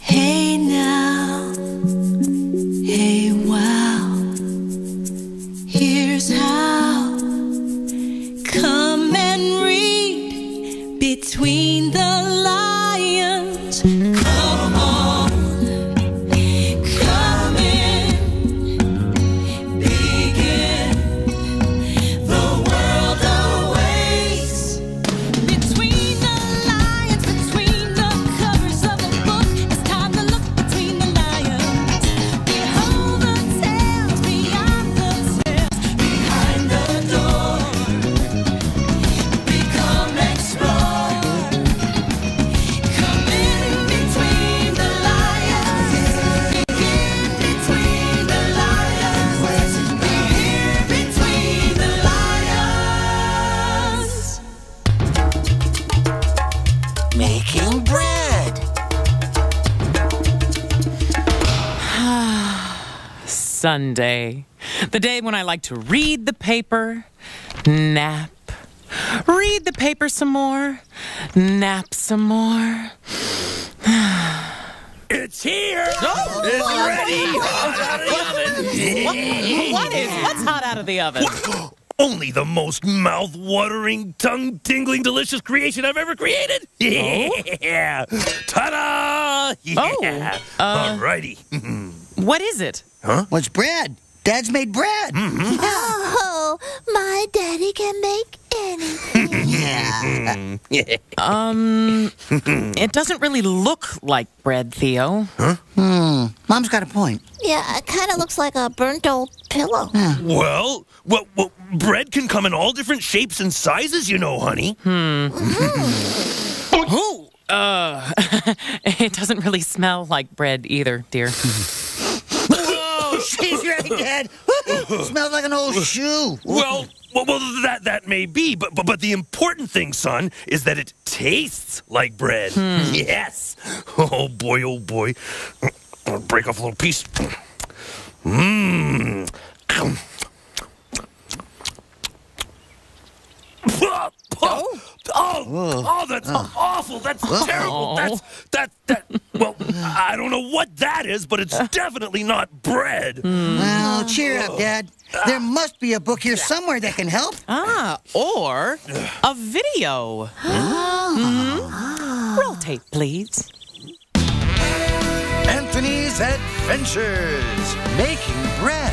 Hey now, hey wow, here's how. Come and read between the lines. Come on, come in, begin. The world awaits. Between the lines, between the covers of the book, it's time to look between the lines. Behold the tales, beyond the tales, behind the door. Become explored. Come in between the lions. Begin between the lions. Be here between the lions. Making bread. Sunday, the day when I like to read the paper, nap, read the paper some more, nap some more. It's here! It's ready! Hot out of the oven! What's hot out of the oven? Only the most mouth-watering, tongue-tingling, delicious creation I've ever created! Yeah! Ta-da! Yeah! Alrighty. What is it? What's bread? Dad's made bread. Oh, my daddy can make anything. Yeah. It doesn't really look like bread, Theo. Mom's got a point. Yeah, it kind of looks like a burnt old pillow. Well, bread can come in all different shapes and sizes, you know, honey. It doesn't really smell like bread either, dear. Whoa, she's right, Dad. Smells like an old shoe. Well, that may be, but the important thing, son, is that it tastes like bread. Yes. Oh boy, oh boy. I'll break off a little piece. Oh, that's awful. That's terrible. Well, I don't know what that is, but it's definitely not bread. Well, cheer up, Dad. There must be a book here somewhere that can help. Or a video. Roll tape, please. Anthony's Adventures, making bread.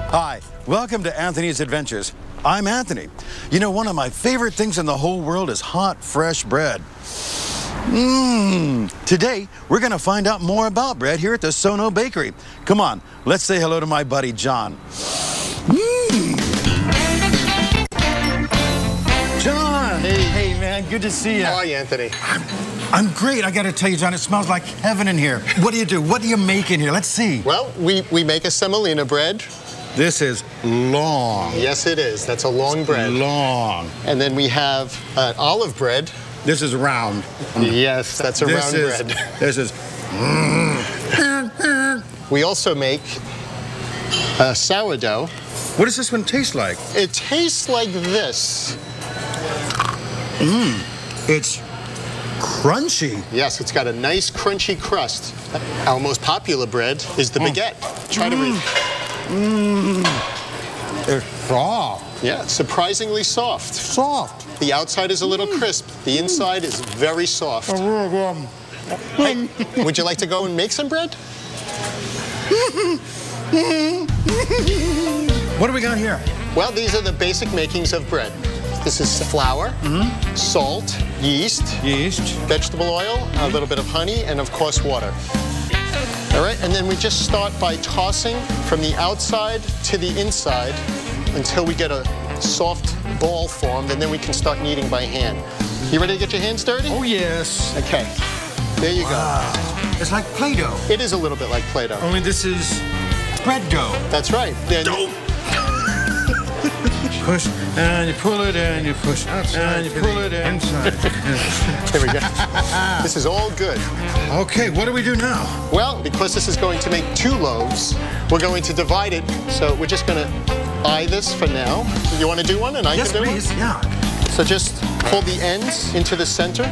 Hi, welcome to Anthony's Adventures. I'm Anthony. You know, one of my favorite things in the whole world is hot, fresh bread. Today, we're going to find out more about bread here at the Sono Bakery. Come on, let's say hello to my buddy, John. John! Hey, man, good to see you. How are you, Anthony? I'm great. I got to tell you, John, it smells like heaven in here. What do you do? What do you make in here? Let's see. Well, we make a semolina bread. This is long. Yes, it is. That's a long bread. Long. And then we have olive bread. This is round. Yes, that's a round bread. This is... We also make sourdough. What does this one taste like? It tastes like this. It's crunchy. Yes, it's got a nice crunchy crust. Our most popular bread is the baguette. Try to read. It's soft. Yeah, surprisingly soft. Soft. The outside is a little crisp. The inside is very soft. Hey, would you like to go and make some bread? What do we got here? Well, these are the basic makings of bread. This is flour, salt, yeast, vegetable oil, a little bit of honey, and of course water. All right, and then we just start by tossing from the outside to the inside until we get a soft ball formed, and then we can start kneading by hand. You ready to get your hands dirty? Oh, yes. Okay, there you go. It's like Play-Doh. It is a little bit like Play-Doh. Only this is bread dough. That's right. Then Push, and you pull it, and you push, and you pull it, and there we go. This is all good. Okay, what do we do now? Well, because this is going to make 2 loaves, we're going to divide it. So we're just going to eye this for now. You want to do one, and I Yes, can do please. one? Yeah. So just pull the ends into the center,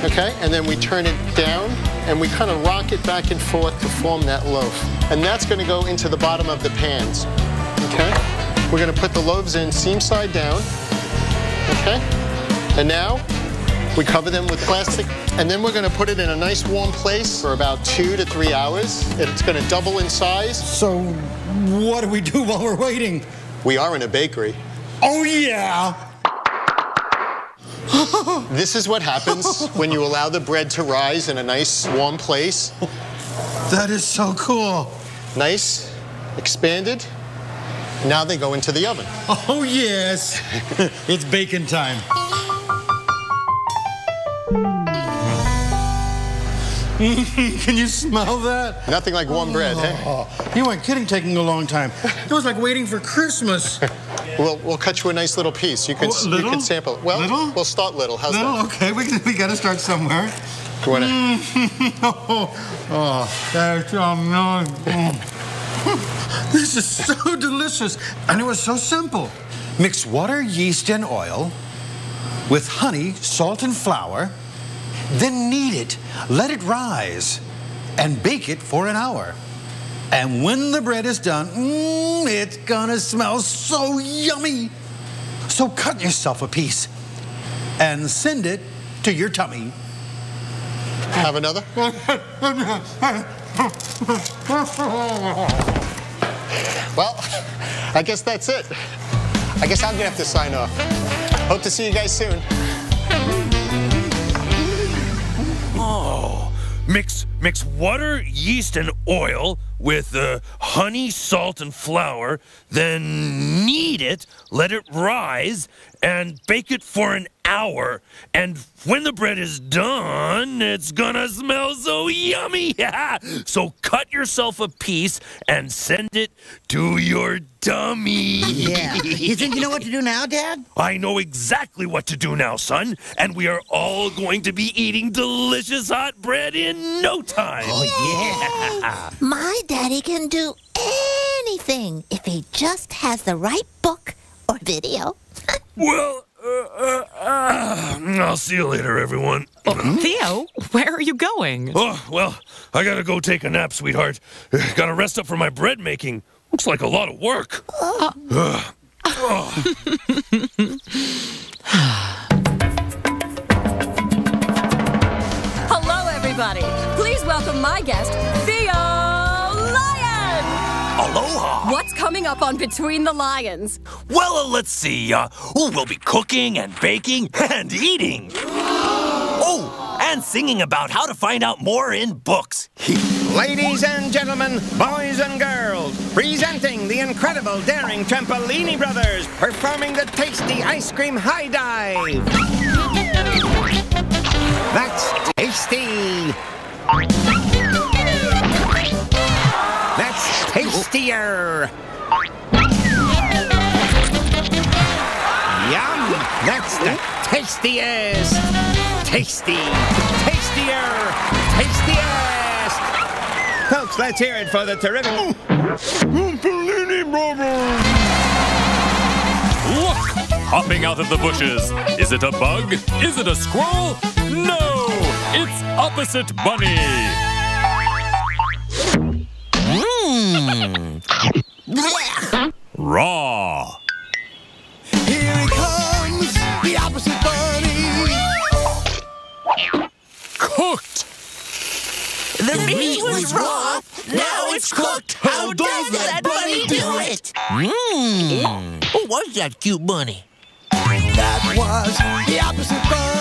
okay? And then we turn it down, and we kind of rock it back and forth to form that loaf. And that's going to go into the bottom of the pans, okay? We're going to put the loaves in seam side down, okay? And now we cover them with plastic, and then we're going to put it in a nice warm place for about 2 to 3 hours. It's going to double in size. So, what do we do while we're waiting? We are in a bakery. Oh, yeah! This is what happens when you allow the bread to rise in a nice warm place. That is so cool. Nice, expanded. Now they go into the oven. Oh, yes. It's baking time. Can you smell that? Nothing like warm bread, eh? Oh, you weren't kidding, taking a long time. It was like waiting for Christmas. We'll cut you a nice little piece. You can sample it. Well, little? We'll start little. How's Little? that? Okay, we got to start somewhere. You wanna... That's This is so delicious, and it was so simple. Mix water, yeast, and oil with honey, salt, and flour. Then knead it, let it rise, and bake it for an hour. And when the bread is done, it's gonna smell so yummy. So cut yourself a piece and send it to your tummy. Have another? Well, I guess that's it. I guess I'm gonna have to sign off. Hope to see you guys soon. Oh, mix water, yeast, and oil with honey, salt, and flour. Then knead it, let it rise, and bake it for an hour. And when the bread is done, it's gonna smell so yummy. So cut yourself a piece and send it to your tummy. Yeah. You think you know what to do now, Dad? I know exactly what to do now, son. And we are all going to be eating delicious hot bread in no time. Oh, yeah. My daddy can do anything if he just has the right book or video. Well, I'll see you later, everyone. Theo, where are you going? Oh, well, I gotta go take a nap, sweetheart. Gotta rest up for my bread making. Looks like a lot of work. Hello, everybody. Please welcome my guest, Theo Lion. Aloha. What's coming up on Between the Lions? Well, let's see. We'll be cooking and baking and eating. Oh, and singing about how to find out more in books. Ladies and gentlemen, boys and girls, presenting the incredible, daring Trampolini Brothers, performing the tasty ice cream high dive. That's tasty. That's tastier. Yum! That's the tastiest. Tasty. Tastier. Tastiest. Folks, let's hear it for the terrific Trampolini Brothers. Look! Hopping out of the bushes. Is it a bug? Is it a squirrel? No! It's Opposite Bunny. Raw. Here he comes, the opposite bunny. Cooked. The meat was raw, now it's cooked. How does that bunny do it? Who was that cute bunny? That was the opposite bunny.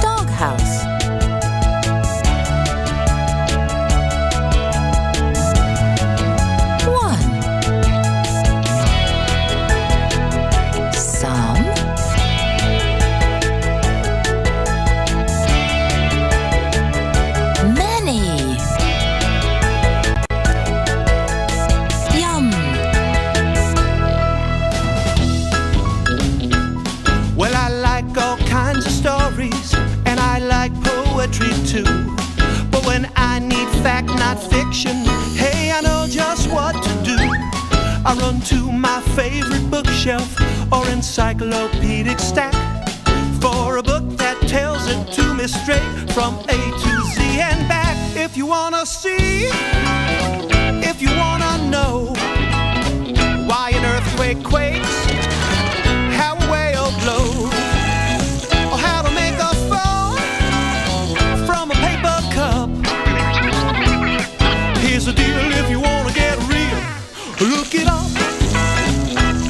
Doghouse. Some. Many. Yum. run to my favorite bookshelf or encyclopedic stack for a book that tells it to me straight from A to Z and back. If you wanna see, if you wanna know why an earthquake quakes, how a whale blows, or how to make a phone from a paper cup, here's the deal. If you wanna get real, look it up.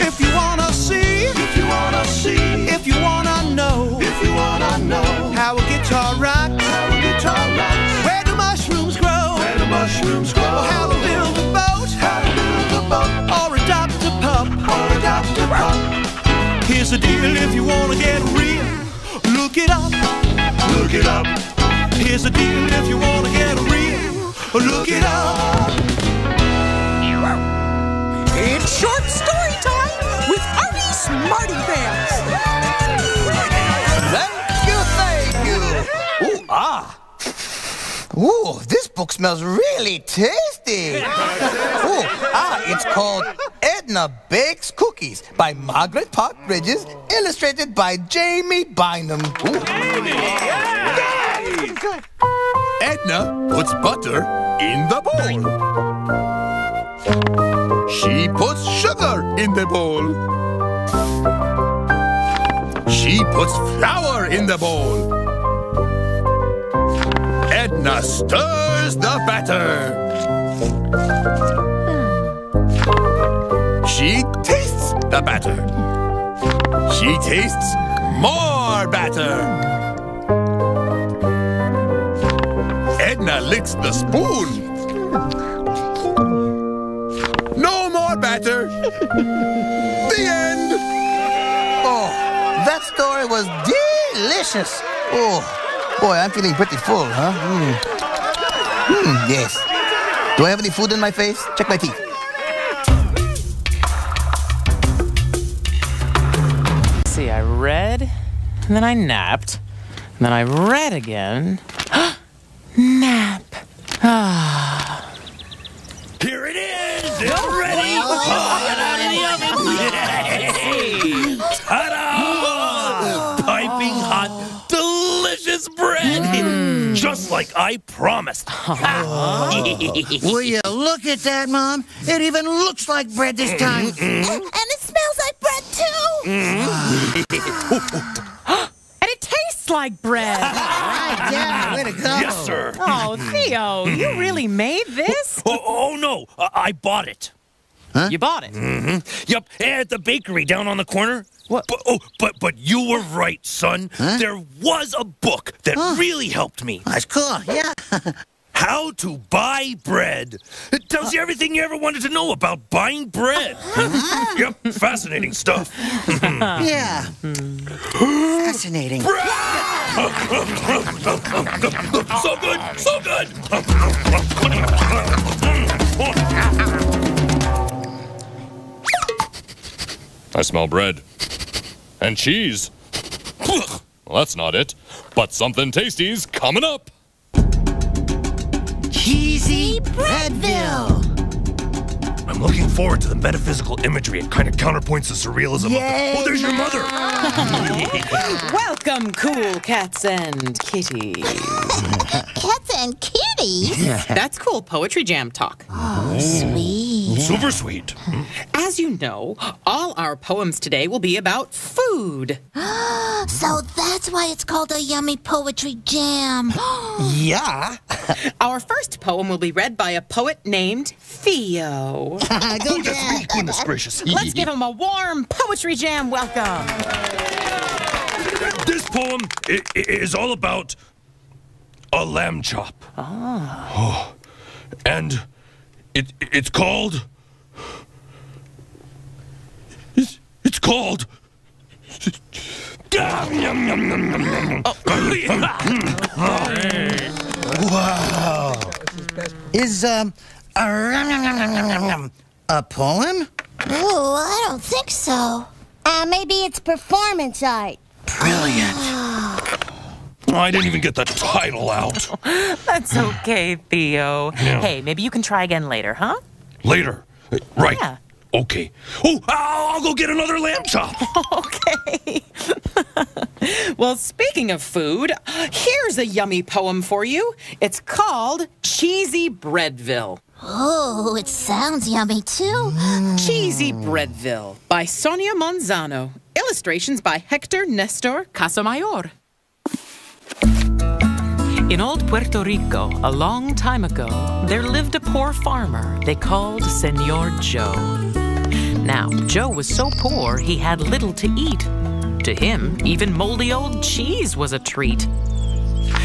If you wanna see, if you wanna see, if you wanna know, if you wanna know how a guitar rocks, how a guitar rocks, where do mushrooms grow, where do mushrooms grow, or how to build a boat, how to build a boat, or adopt a pup, or adopt a pup. Here's the deal. If you wanna get real, look it up, look it up. Here's the deal. If you wanna get real, look it up. It's short story time with Artie Smarty Pants. Thank you. Ooh, Ooh, this book smells really tasty. Ooh, it's called Edna Bakes Cookies by Margaret Park Bridges, illustrated by Jamie Bynum. Ooh. Edna puts butter in the bowl. She puts sugar in the bowl. She puts flour in the bowl. Edna stirs the batter. She tastes the batter. She tastes more batter. Edna licks the spoon. No more batter. The end. Oh, that story was delicious. Oh, boy, I'm feeling pretty full, huh? Yes. Do I have any food in my face? Check my teeth. See, I read, and then I napped, and then I read again. Nap. Here it is! It's ready! Pull it out of the oven! Ta-da! Piping hot, delicious bread! Just like I promised. Will you look at that, Mom? It even looks like bread this time. And it smells like bread, too. And it tastes like bread. Right, yeah, way to go. Yes, sir. Oh, Theo, you really made this? Oh no, I bought it. Huh? You bought it? Yep, at the bakery down on the corner. What? But you were right, son. Huh? There was a book that really helped me. That's cool, yeah. How to Buy Bread. It tells you everything you ever wanted to know about buying bread. Yep, fascinating stuff. Yeah. Fascinating. So good, so good. I smell bread. And cheese. Well, that's not it. But something tasty's coming up. Cheesybreadville. I'm looking forward to the metaphysical imagery. It kind of counterpoints the surrealism of the... Oh, there's your mother! Welcome, cool cats and kitties. Cats and kitties? That's cool poetry jam talk. Oh, sweet. Super sweet. As you know, all our poems today will be about food. So that's why it's called a yummy poetry jam. Yeah. Our first poem will be read by a poet named Theo. Go, Dad. Goodness gracious. Let's give him a warm poetry jam welcome. This poem is all about a lamb chop. Oh. And it's called... It's called... Wow. Is, a poem? Ooh, I don't think so. Maybe it's performance art. Brilliant. I didn't even get the title out. That's okay, Theo. Yeah. Hey, maybe you can try again later, huh? Later. Right. Yeah. Okay. Oh, I'll go get another lamb chop. Okay. Well, speaking of food, here's a yummy poem for you. It's called Cheesybreadville. Oh, it sounds yummy, too. Cheesybreadville by Sonia Monzano. Illustrations by Hector Nestor Casamayor. In old Puerto Rico, a long time ago, there lived a poor farmer they called Senor Joe. Now, Joe was so poor he had little to eat. To him, even moldy old cheese was a treat.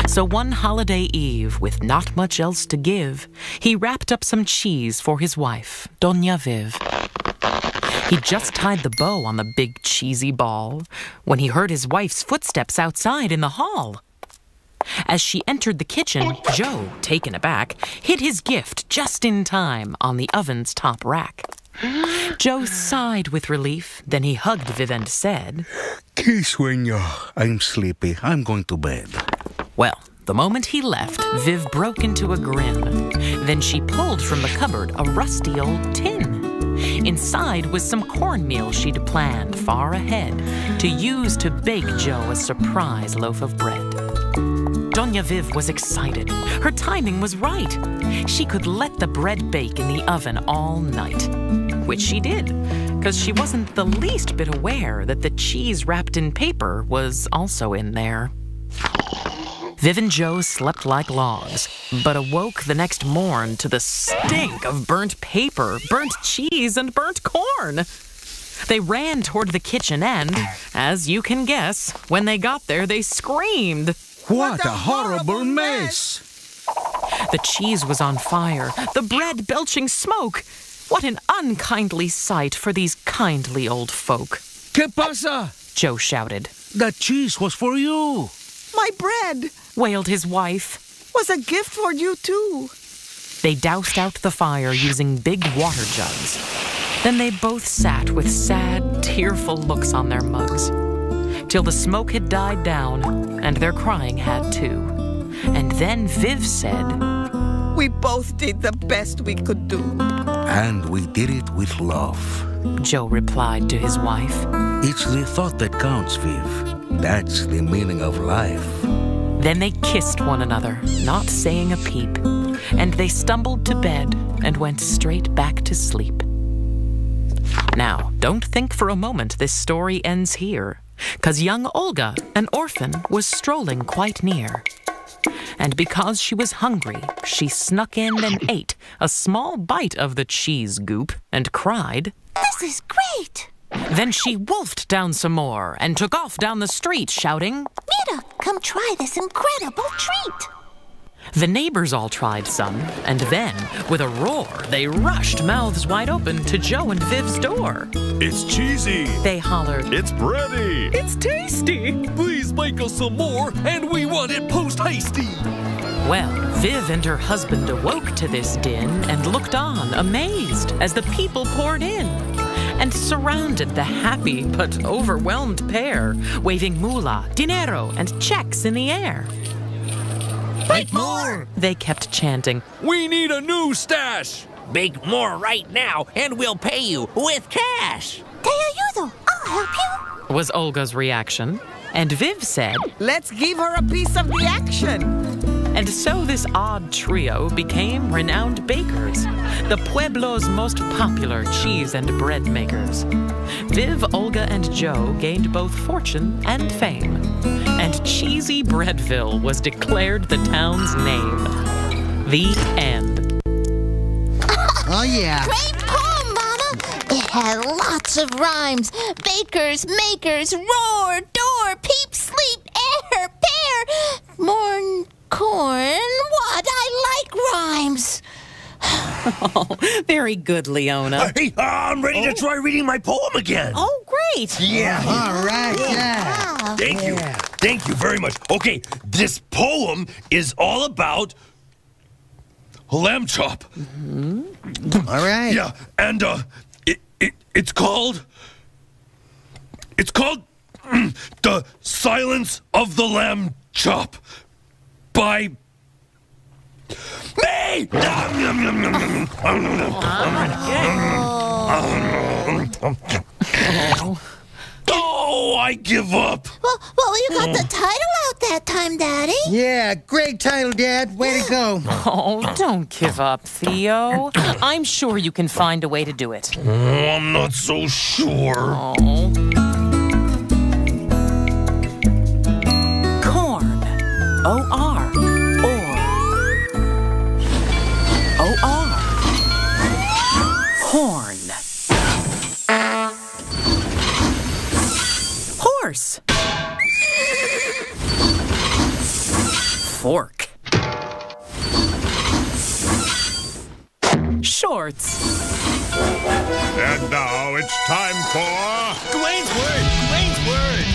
So one holiday eve, with not much else to give, he wrapped up some cheese for his wife, Doña Viv. He just tied the bow on the big cheesy ball when he heard his wife's footsteps outside in the hall. As she entered the kitchen, Joe, taken aback, hid his gift just in time on the oven's top rack. Joe sighed with relief, then he hugged Viv and said, Que sueño. I'm sleepy. I'm going to bed. Well, the moment he left, Viv broke into a grin. Then she pulled from the cupboard a rusty old tin. Inside was some cornmeal she'd planned far ahead to use to bake Joe a surprise loaf of bread. Doña Viv was excited. Her timing was right. She could let the bread bake in the oven all night. Which she did, because she wasn't the least bit aware that the cheese wrapped in paper was also in there. Viv and Joe slept like logs, but awoke the next morn to the stink of burnt paper, burnt cheese, and burnt corn. They ran toward the kitchen and, as you can guess, when they got there, they screamed. What a horrible mess! The cheese was on fire, the bread belching smoke. What an unkindly sight for these kindly old folk. ¿Qué pasa? Joe shouted. That cheese was for you. My bread, wailed his wife, was a gift for you too. They doused out the fire using big water jugs. Then they both sat with sad, tearful looks on their mugs, till the smoke had died down and their crying had too. And then Viv said, We both did the best we could do. And we did it with love. Joe replied to his wife. It's the thought that counts, Viv. That's the meaning of life. Then they kissed one another, not saying a peep. And they stumbled to bed and went straight back to sleep. Now, don't think for a moment this story ends here, 'cause young Olga, an orphan, was strolling quite near. And because she was hungry, she snuck in and ate a small bite of the cheese goop and cried, This is great! Then she wolfed down some more and took off down the street shouting, Mira, come try this incredible treat! The neighbors all tried some, and then, with a roar, they rushed mouths wide open to Joe and Viv's door. It's cheesy! They hollered, It's bready! It's tasty! Please make us some more, and we want it post-hasty! Well, Viv and her husband awoke to this din and looked on, amazed, as the people poured in and surrounded the happy but overwhelmed pair, waving moolah, dinero, and checks in the air. Bake more! They kept chanting, We need a new stash! Bake more right now, and we'll pay you with cash! Te ayudo, I'll help you. was Olga's reaction. And Viv said, Let's give her a piece of the action. And so this odd trio became renowned bakers, the Pueblo's most popular cheese and bread makers. Viv, Olga, and Joe gained both fortune and fame, and Cheesybreadville was declared the town's name. The end. Oh, yeah. Great poem, Mama. It had lots of rhymes. Bakers, makers, roar, door, peep, sleep, air, pear, morn, corn. What? I like rhymes. Oh, very good, Leona. Hey, I'm ready to try reading my poem again. Oh, great. Yeah. All right, yeah. Wow. Thank you. Thank you very much. Okay, this poem is all about lamb chop. All right. Yeah, and it's called The Silence of the Lamb Chop by me. Oh, I give up. Well, you got the title out that time, Daddy. Yeah, great title, Dad. Way to go. Oh, don't give up, Theo. I'm sure you can find a way to do it. Oh, I'm not so sure. Oh. Corn. O-R. Or. O-R. Horn. Horse. Fork. Shorts. And now it's time for... Gawain's word! Gawain's word!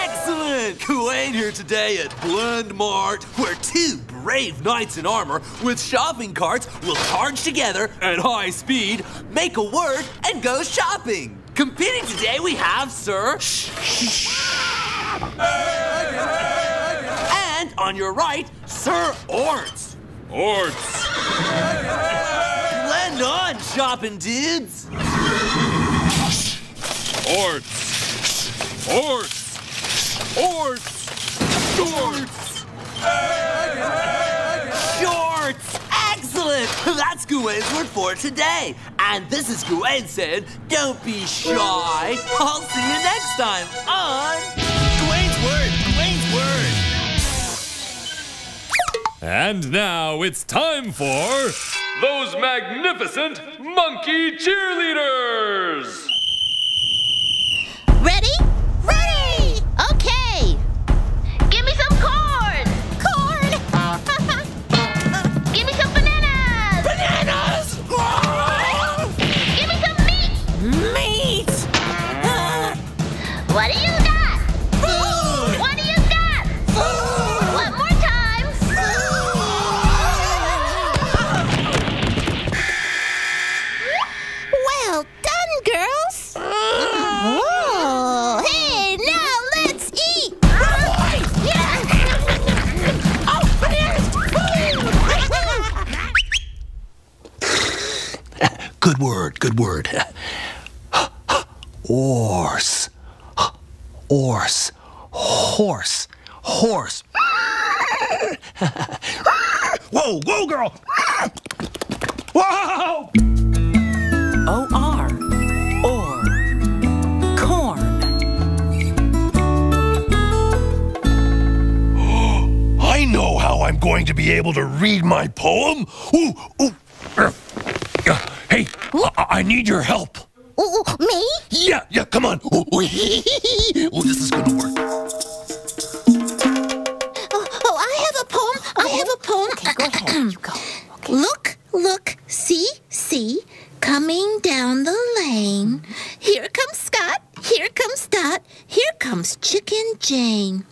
Excellent! Gawain here today at Blend Mart, where two brave knights in armor with shopping carts will charge together at high speed, make a word, and go shopping. Competing today we have Sir... And on your right, Sir Orts. Orts. Blend on, shopping dudes. Orts. Orts. Orts. Shorts. Shorts! Excellent! That's Gawain's word for today. And this is Gawain saying, don't be shy. I'll see you next time on Gawain's Word. Gawain's Word. And now it's time for those magnificent monkey cheerleaders! Ready? Ready! Okay. Give me some corn. Corn. Give me some bananas. Bananas! Give me some meat. Meat! What do you got? Food. What do you got? Food. One more time. Well done, girls. Whoa. Hey, now let's eat. Good word, good word. Horse. Horse. Horse. Horse. Whoa, whoa, girl. Whoa! O-R. Or. Corn. I know how I'm going to be able to read my poem. Ooh, ooh. Hey, I need your help. Ooh, me? Yeah, come on. Ooh, this is gonna work. Oh, I have a poem. I have a poem. Okay, go ahead. You go. Okay. Look, see, coming down the lane. Here comes Scott, here comes Dot, here comes Chicken Jane.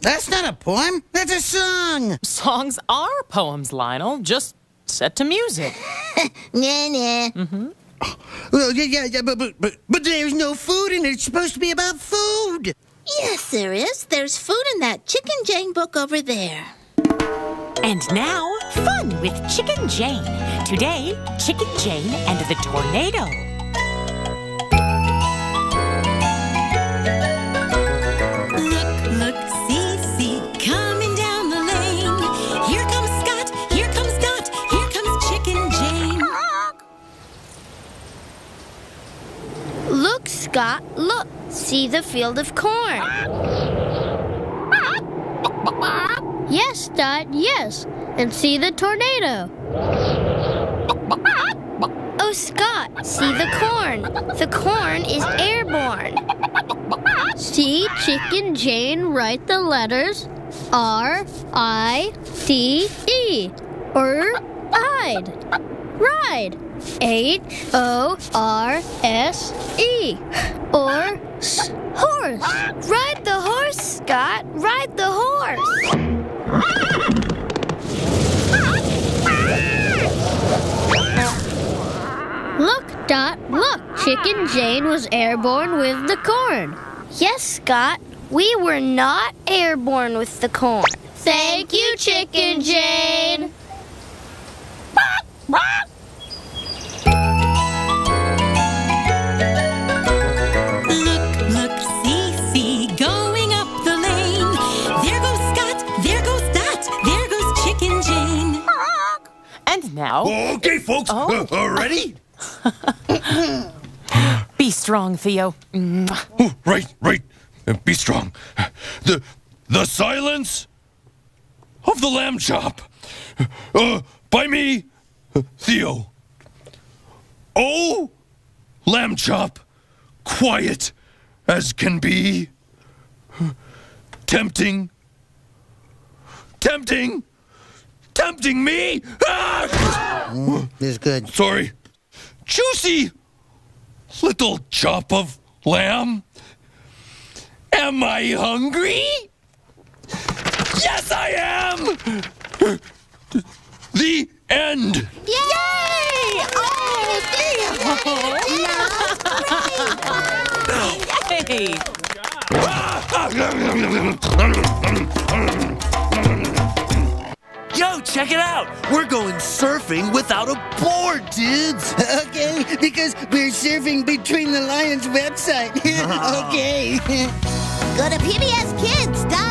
That's not a poem. That's a song. Songs are poems, Lionel, just set to music. Nah. Mm-hmm. Well, yeah, but there's no food in it. It's supposed to be about food. Yes, there is. There's food in that Chicken Jane book over there. And now, fun with Chicken Jane. Today, Chicken Jane and the Tornado. Look, see, coming down the lane. Here comes Scott, here comes Dot, here comes Chicken Jane. Look, Scott, look. See the field of corn. Yes, Dot, yes. And see the tornado. Oh, Scott, see the corn. The corn is airborne. See Chicken Jane write the letters R-I-D-E. Ride. Ride. H-O-R-S-E. Horse. Ride the horse, Scott. Ride the horse. Look, Dot, look. Chicken Jane was airborne with the corn. Yes, Scott. We were not airborne with the corn. Thank you, Chicken Jane. folks, ready? Be strong, Theo. Oh, right. Be strong. The silence of the lamb chop. By me, Theo. Oh, lamb chop, quiet as can be. Tempting me. This is good. Sorry. Juicy little chop of lamb. Am I hungry? Yes, I am. The end. Yay! Yay! Yo, check it out! We're going surfing without a board, dudes! Okay, because we're surfing Between the Lions website. Okay. Go to PBSKids.org.